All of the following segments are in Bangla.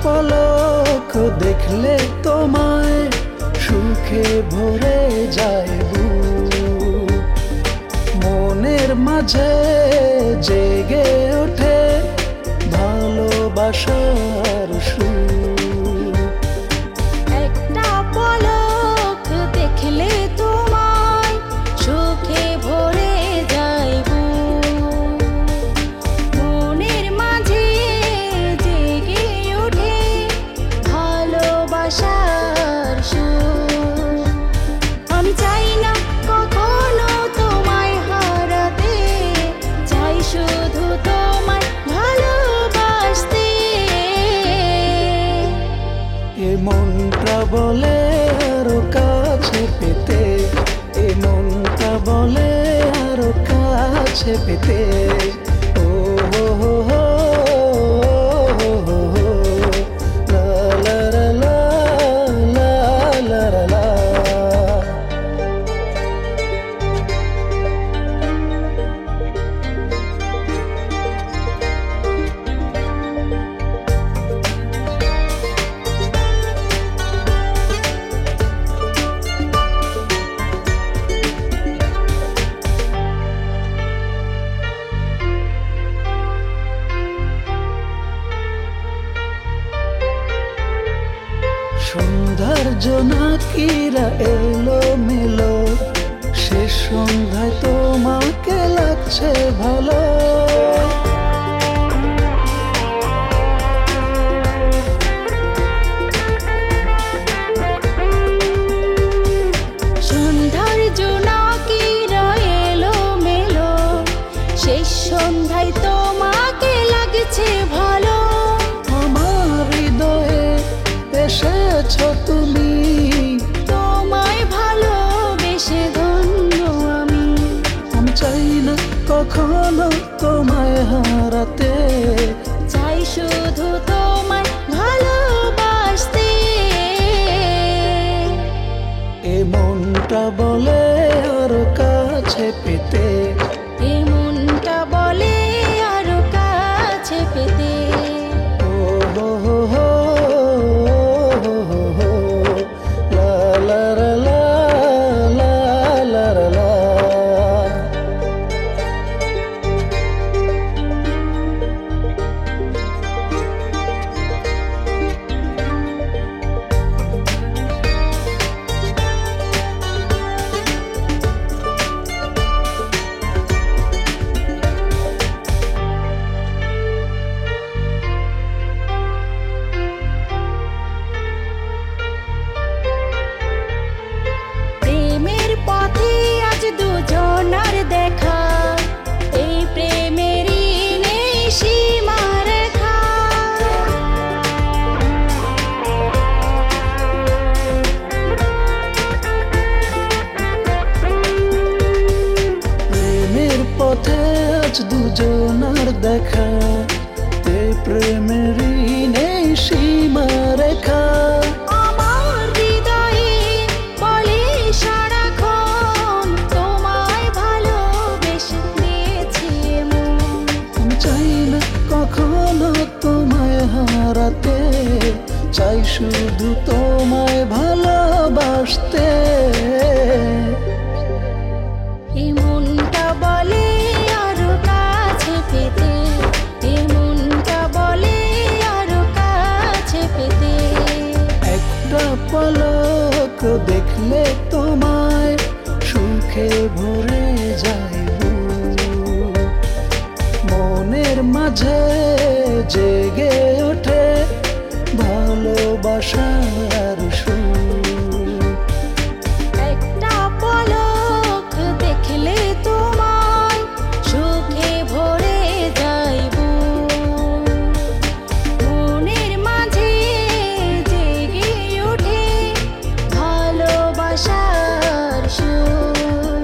পলক দেখলে তোমায় সুখে ভরে যায় বুক। মনের মাঝে জেগে ওঠে ভালোবাসার সুর। একটা পলক দেখলে তোমায় সুখে ভরে যায় বুক। মনের মাঝে জেগে ওঠে ভালোবাসার সুর। আমি চাই না কখনো তোমায় হারাতে, চাই শুধু তোমায় ভালোবাসতে। এ মনটা বলে আরো কাছে পেতে, এ মনটা বলে আরো কাছে পেতে। ও হো হো হো হো হো হো, লা লা লা লা লা লা লা লা। সন্ধ্যার জোনাকিরা এলো মেলো, শেষ সন্ধ্যায় তোমাকে লাগছে ভালো। সন্ধ্যার জোনাকিরা এলো মেলো, শেষ সন্ধ্যায় তোমাকে লাগছে ভালো। আমার হৃদয়ে এসেছ তুমি, তোমায় ভালোবেসে ধন্য আমি। আমি চাই না কখনো তোমায় হারাতে, চাই শুধু তোমায় ভালোবাসতে। এ মনটা বলে আরো কাছে পেতে, এ মনটা বলে আরো কাছে পেতে। ও হো হো হো হো হো হো, লা লা লা লা লা লা লা লা। প্রেমের পথে আজ দুজনার দেখা, এই প্রেমেরই নেই সীমারেখা। প্রেমের পথে আজ দুজনার দেখা, এই প্রেমেরই নেই সীমা রেখা। আমার হৃদয়ে বলে সারাক্ষণ তোমায় ভালোবেসে দিয়েছি মন। আমি চাই না কখনো তোমায় হারাতে, চাই শুধু তোমায় ভালোবাসতে। এই মনটা বলে আরো কাছে পেতে, এই মনটা বলে আরো কাছে পেতে। একটা পলক দেখলে তোমায় সুখে ভরে যায় বুক। মনের মাঝে জেগে ওঠে ভালোবাসার সুর। একটা পলক দেখলে তোমায় সুখে ভরে যায় বুক। মনের মাঝে জেগে ওঠে ভালোবাসার সুর।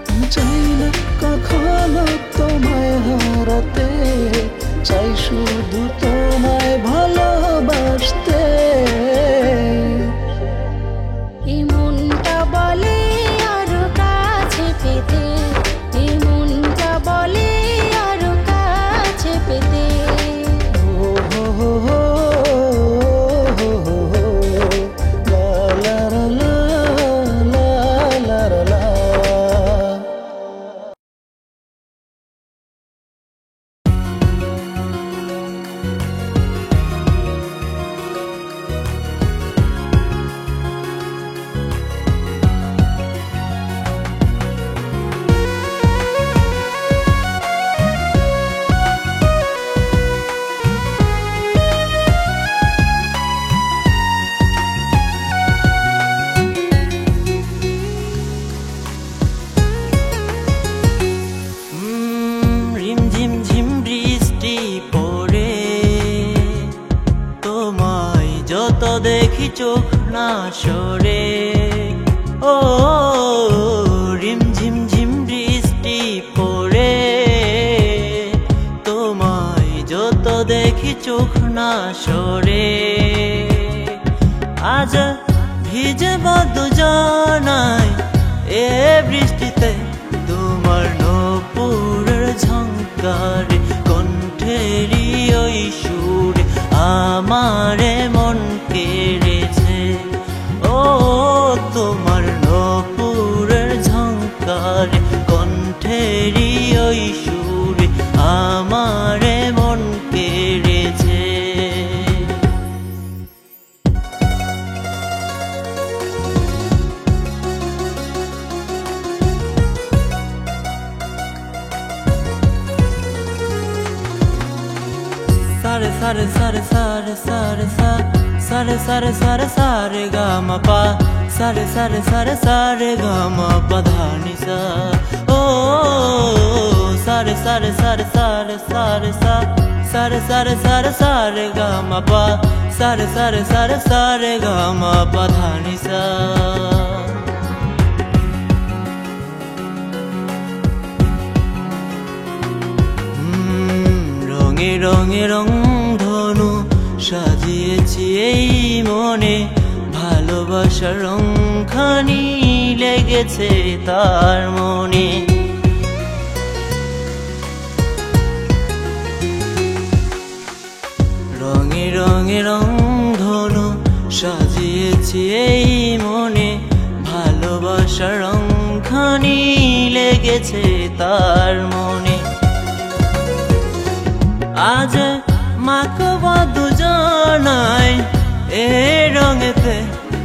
আমি চাই না কখনো তোমায় হারাতে, চাই শুধু তোমায় ভালোবাসতে। চোখ না সরে। ও রিম ঝিম ঝিম বৃষ্টি পড়ে, তোমায় যত দেখি চোখ না সরে। আজ ভিজব দুজনায় এ বৃষ্টিতে, তোমার নূপুরের ঝংকারে, কণ্ঠেরই ওই সুরে আমারে মন কেড়েছে। ও তোমার নূপুরের ঝংকারে, কণ্ঠেরই ওই সুরে আমারে মন কেড়েছে। সারে সারে সারে সারে সারে সা, সারে সারে সারে সারে গা মা পা, সারে সারে সারে সারে গা মা পা ধা নি সা। ও সারে সারে সারে সারে সারে সা, সারে সারে সারে সারে গা মা পা, সারে সারে সারে সারে গা মা পা ধা নি সা। রঙে রঙে রং ধনু সাজিয়েছি এই মনে, ভালোবাসার রংখানি লেগেছে তার মনে। রঙে রঙে রং ধনু সাজিয়েছি এই মনে, ভালোবাসার রংখানি লেগেছে তার মনে। আজ মাখব দুজনায় এ রঙেতে,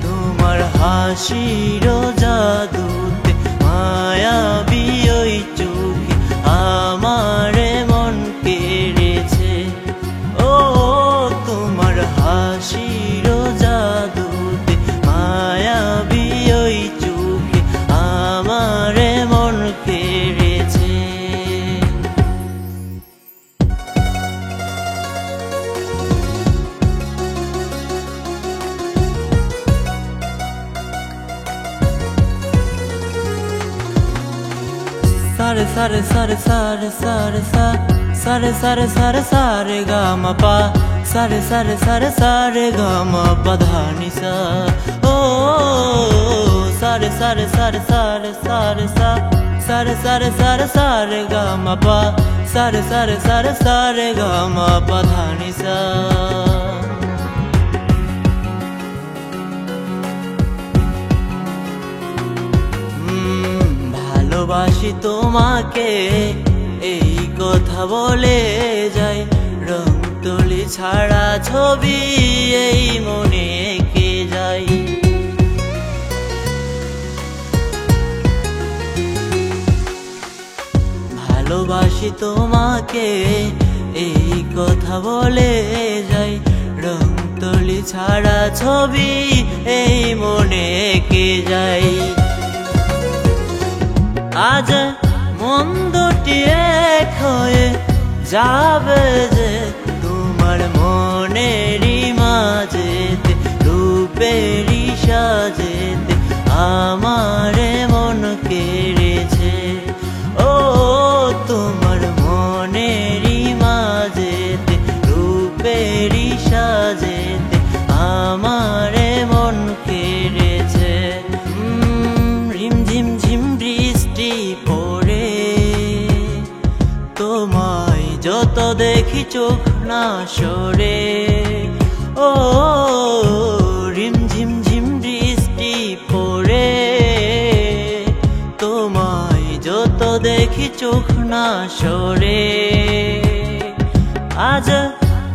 তোমার হাসির জাদুতে, মায়াবী ওই চোখে আমারে মন কেড়েছে। ও তোমার হাসির জাদুতে, মায়াবী ওই চোখে আমারে মন কেড়েছে। সারে সারে সারে সারে সারে সা, সারে সারে সারে সারে গা মা পা, সারে সারে সারে সারে গা মা পা ধা নি সা। ও সারে সারে সারে সারে সারে সা, সারে সারে সারে সারে গা মা পা, সারে সারে সারে সারে গা মা পা ধা নি সা। ভালোবাসি তোমাকে এই কথা বলে যাই, রং তুলি ছাড়া ছবি এই মনে এঁকে যাই। ভালোবাসি তোমাকে এই কথা বলে যাই, রং তুলি ছাড়া ছবি এই মনে এঁকে যাই। আজ মন দুটি এক হয়ে যাবে যে, তোমার মনেরই মাঝেতে, রূপেরই সাজেতে আমারে মন কেড়েছে। ও তোমার মনেরই মাঝেতে, রূপেরই সাজেতে আমারে মন কেড়েছে। রিম ঝিম ঝিম বৃষ্টি পড়ে, তোমায় যত দেখি চোখ না সরে। ও রিম ঝিম ঝিম বৃষ্টি পড়ে, তোমায় যত দেখি চোখ না সরে। আজ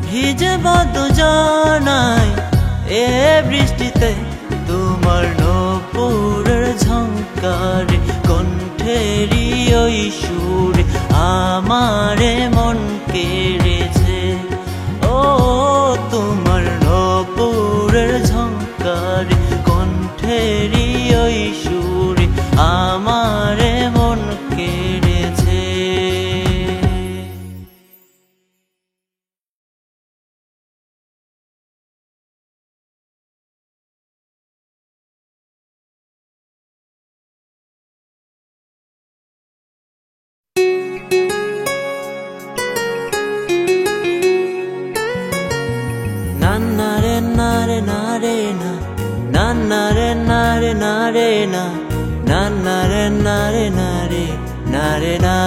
ভিজব দুজনায় এ বৃষ্টিতে, তোমার নূপুরের ঝংকারে, কণ্ঠেরই ওই সুরে আমারে মন কেড়েছে। ও তোমার নূপুরের ঝংকারে, কণ্ঠেরই ওই সুরে আমারে মন কেড়েছে। না, না না রে না রে না রে না রে না,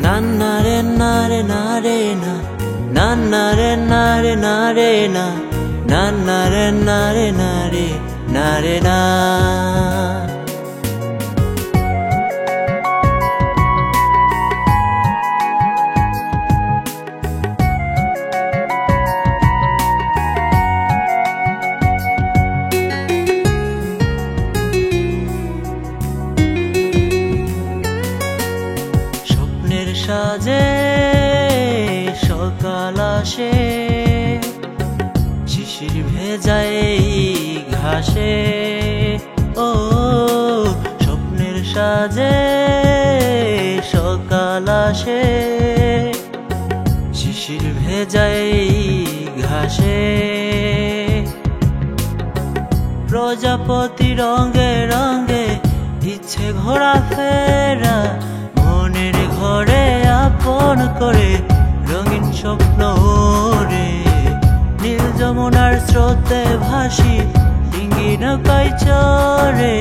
না না রে না রে না রে না, না না রে না রে না রে না, না না রে না রে না রে না রে না। স্বপ্নের সাজে সকাল আসে, শিশির ভেজায় এই ঘাসে। ও স্বপ্নের সাজে সকাল আসে, শিশির ভেজায় এই ঘাসে। প্রজাপতি রঙে রঙে ইচ্ছে ঘোরাফেরা, মনের ঘরে আপন করে রঙিন স্বপ্ন ওরে। নীল যমুনার স্রোতে ভাসি, ডিঙ্গি নৌকায় চড়ে।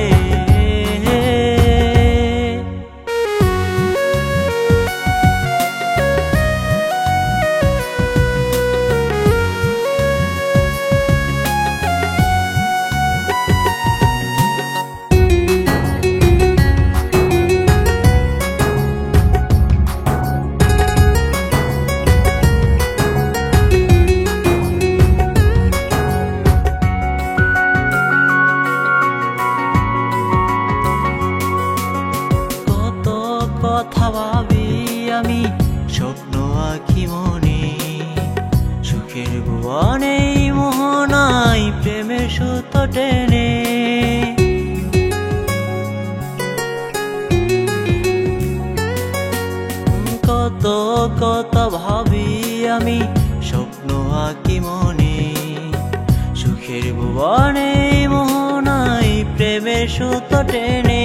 কথা ভাবি আমি, স্বপ্ন আঁকি মনে, সুখের ভুবনে মোহনাই প্রেমের সুতো টেনে। কত কথা ভাবি আমি, স্বপ্ন আঁকি মনে, সুখের ভুবনে মোহনাই প্রেমের সুতো টেনে।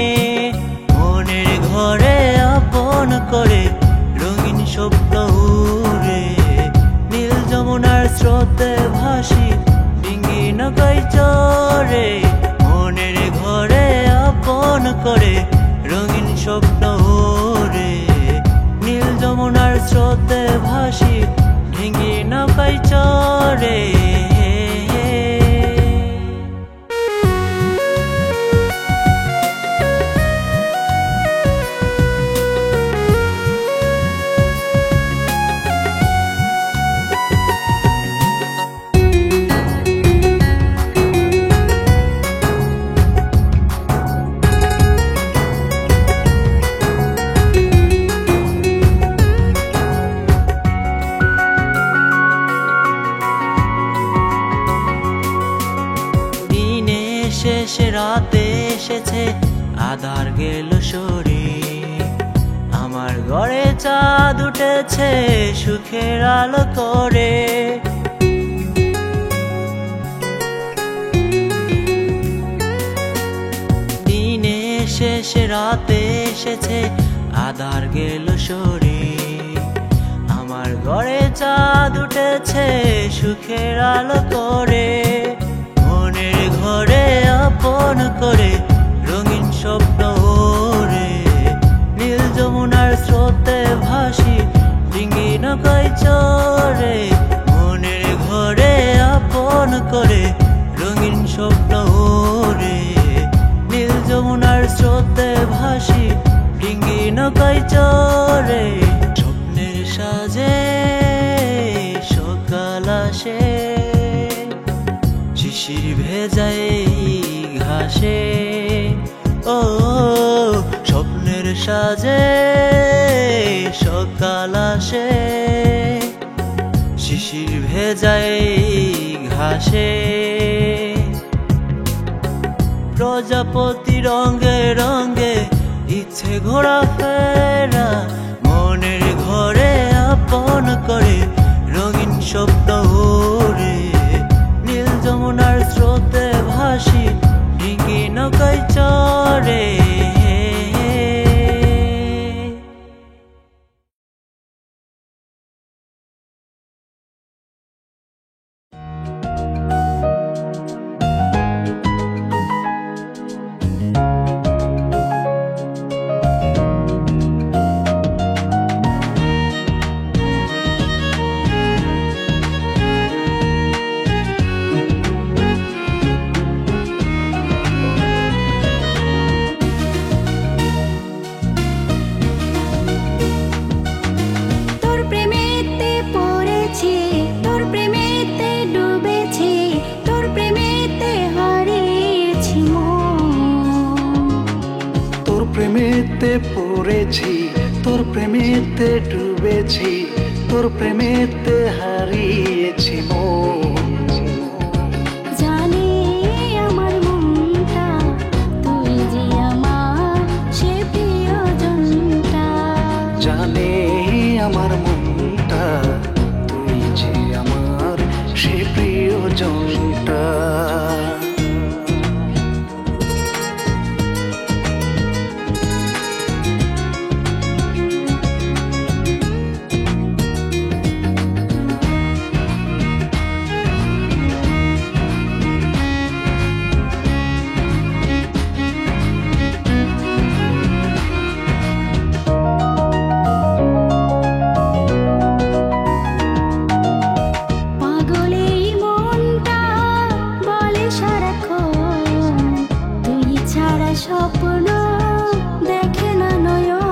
মনের ঘরে আপন করে রঙিন স্বপ্ন উড়ে, নীল যমুনার স্রোতে ভাসি, ডিঙ্গি নৌকায় চড়ে। মনের ঘরে আপন করে রঙিন স্বপ্ন উড়ে, নীল যমুনার স্রোতে ভাসি, ডিঙ্গি নৌকায় চড়ে। শেষে রাতে এসেছে, আধার গেল সরে, আমার ঘরে চাঁদ উঠেছে সুখের আলো করে। দিনে শেষে রাতে এসেছে, আধার গেল সরে, আমার ঘরে চাঁদ উঠেছে সুখের আলো করে। মনের ঘরে আপন করে রঙিন স্বপ্ন ওরে, নীল যমুনার স্রোতে ভাসি, ডিঙ্গি নৌকায় চড়ে। মনের ঘরে আপন করে রঙিন স্বপ্ন ওরে, নীল যমুনার স্রোতে ভাসি, ডিঙ্গি নৌকায় চড়ে। স্বপ্নের সাজে সকাল আসে, শিশির ভেজায় ঘাসে। ও স্বপ্নের সাজে সকাল আসে, শিশির ভেজায় ঘাসে। প্রজাপতি রঙে রঙে ইচ্ছে ঘোরাফেরা, মনের ঘরে আপন করে রঙিন স্বপ্ন ওরে, নীল যমুনার স্রোতে ভাসি, ডিঙ্গি নৌকায় চড়ে। পড়েছি, তোর প্রেমেতে ডুবেছি, তোর প্রেমেতে হারিয়েছি মন। জানে আমার মনটা, তুই যে আমার সে প্রিয়জনটা। জানে আমার মনটা, তুই যে আমার সে প্রিয়জনটা। পাগল এই মনটা বলে সারাক্ষণ, তুই ছাড়া স্বপ্ন দেখে না নয়ন।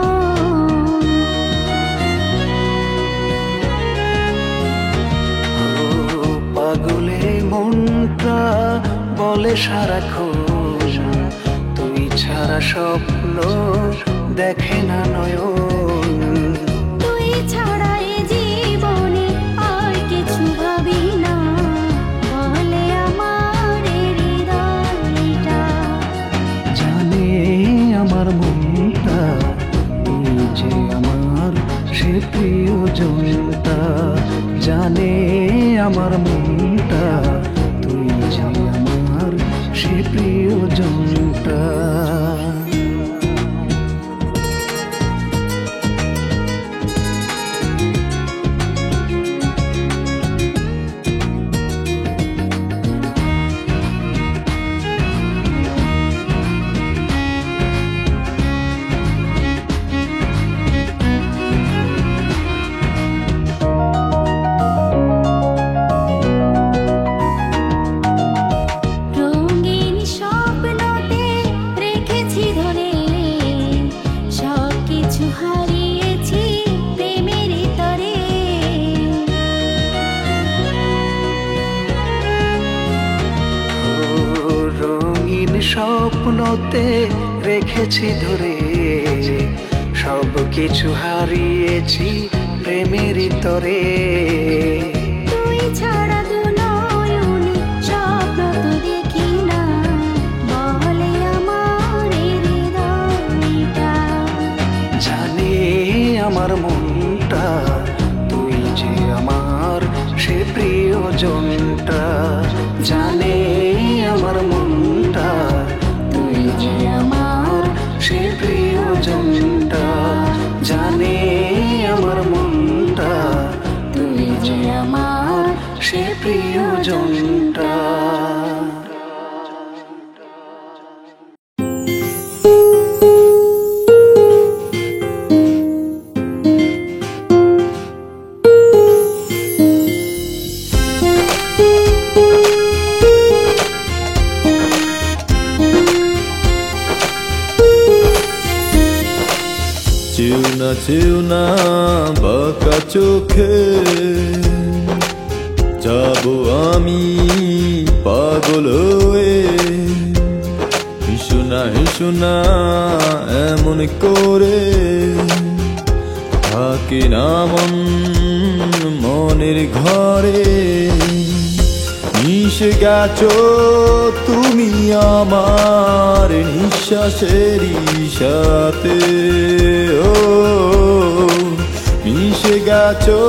পাগলে মনটা বলে সারাক্ষণ, তুই ছাড়া স্বপ্ন দেখে না নয়ন। তুই ছাড়া এ জীবনে আর কিছু ভাবি না, বলে আমার এ হৃদয়টা। জানে আমার মনটা, তুই যে আমার সে প্রিয়জনটা। জানে আমার মনটা, তুই যে আমার সে প্রিয়জনটা। রঙিন স্বপ্নতে রেখেছি ধরে, সব কিছু হারিয়েছি প্রেমের তরে। রঙিন স্বপ্নতে রেখেছি ধরে, সব কিছু হারিয়েছি প্রেমের তরে। তুই ছাড়া দু নয়নে স্বপ্ন তো দেখি না, বলে আমার এ হৃদয়টা। জানে আমার মনটা, তুই যে আমার সে প্রিয়জনটা। জানে আমার মনটা, তুই যে আমার সে প্রিয়জনটা। জানে আমার মনটা, তুই যে আমার সে প্রিয়জনটা। চেও না বাঁকা চোখে, যাব আমি পাগল হয়ে। হেসো না এমন করে, থাকে না মন মনের ঘরে। মিশে গেছো তুমি আমার নিঃশ্বাসেরই সাথে, ও মিশে গেছো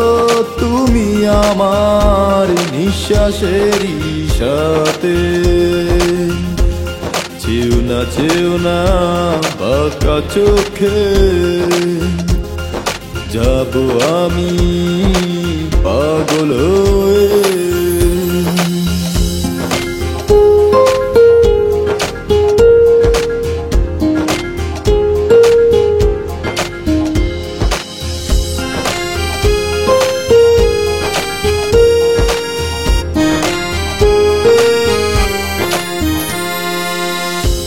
তুমি আমার নিঃশ্বাসেরই সাথে। চেও না বাঁকা চোখে, যাব আমি পাগল হয়ে।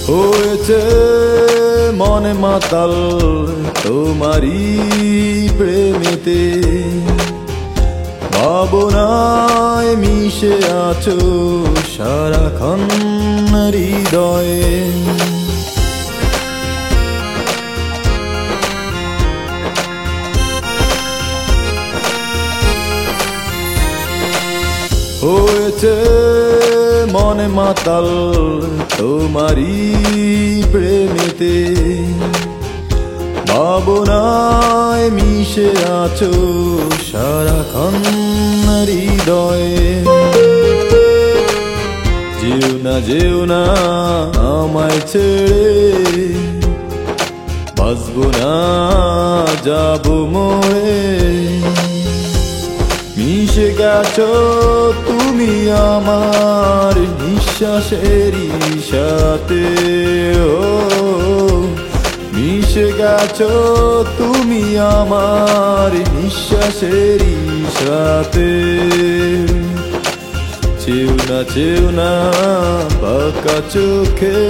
হয়েছে মনে মাতাল তোমারি প্রেমেতে, ভাবনায় মিশে আছো সারাক্ষণ হৃদয়ে। হয়েছে মনে মাতাল তোমারই প্রেমেতে, ভাবনায় মিশে আছো সারাক্ষণ হৃদয়ে। যেও না আমায় ছেড়ে, বাঁচবো না যাবো মরে। মিশে গেছো তুমি আমার নিঃশ্বাসেরই সাথে, ও মিশে গেছো তুমি আমার নিঃশ্বাসেরই সাথে। চেও না বাঁকা চোখে,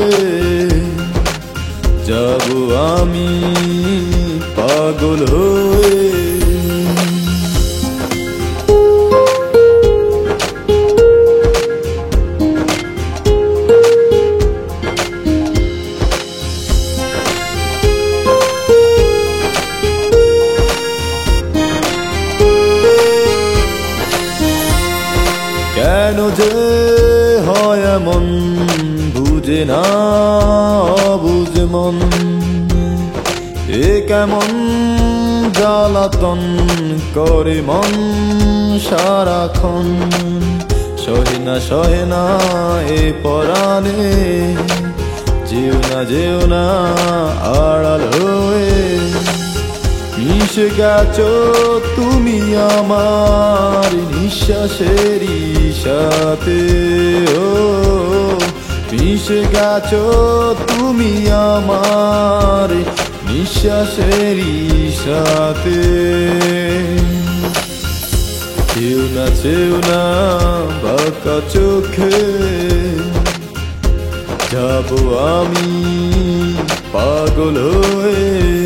যাবো আমি পাগল হয়ে। কেন যে হয় এমন বুঝে না অবুঝ মন, এ কেমন জ্বালাতন করে মন সারাক্ষণ। সহে না এ পরাণে, যেও না আড়াল হয়ে। মিশে গেছো তুমি আমার নিঃশ্বাসেরই সাথে, ও মিশে গেছো তুমি আমার নিঃশ্বাসেরই সাথে। চেও না বাঁকা চোখে, যাবো আমি পাগল হয়ে।